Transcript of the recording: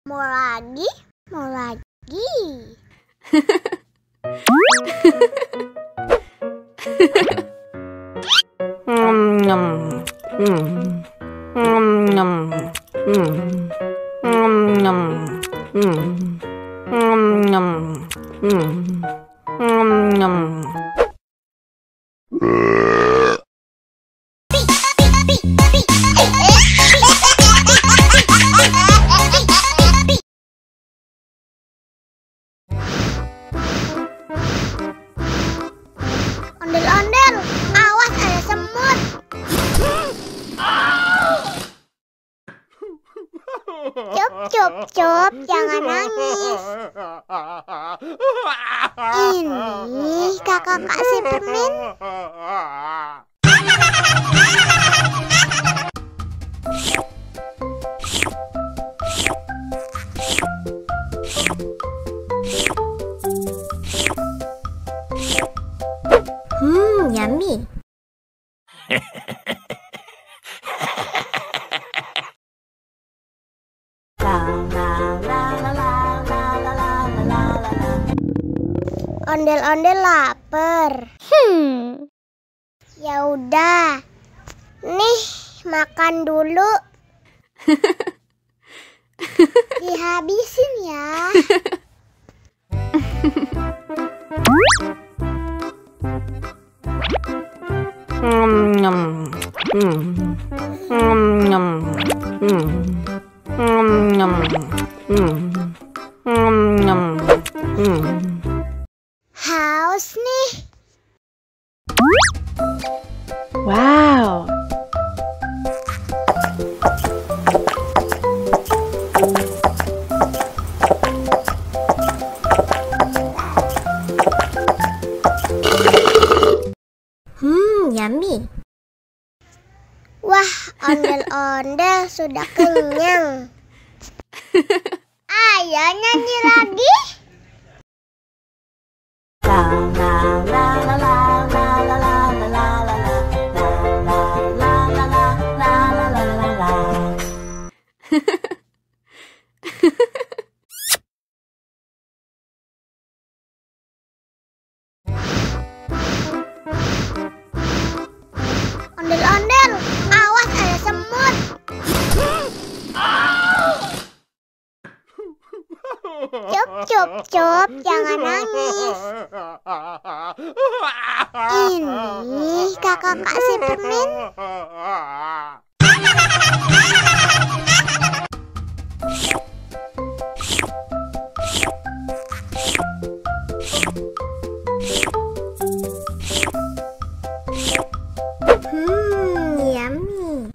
Mau lagi? Mau lagi? Ondel-ondel, awas ada semut. Cup, cup, cup, jangan nangis. Ini kakak kasih permen. Yummy. Ondel-ondel lapar. Ya udah. Nih, makan dulu. Dihabisin ya. Haus nih. Wow. Yummy. Wah, ondel-ondel sudah kenyang. Ayo nyanyi lagi. Ondel-ondel, awas ada semut. Cup, cup, cup, jangan nangis. Ini kakak kasih permen. Yummy.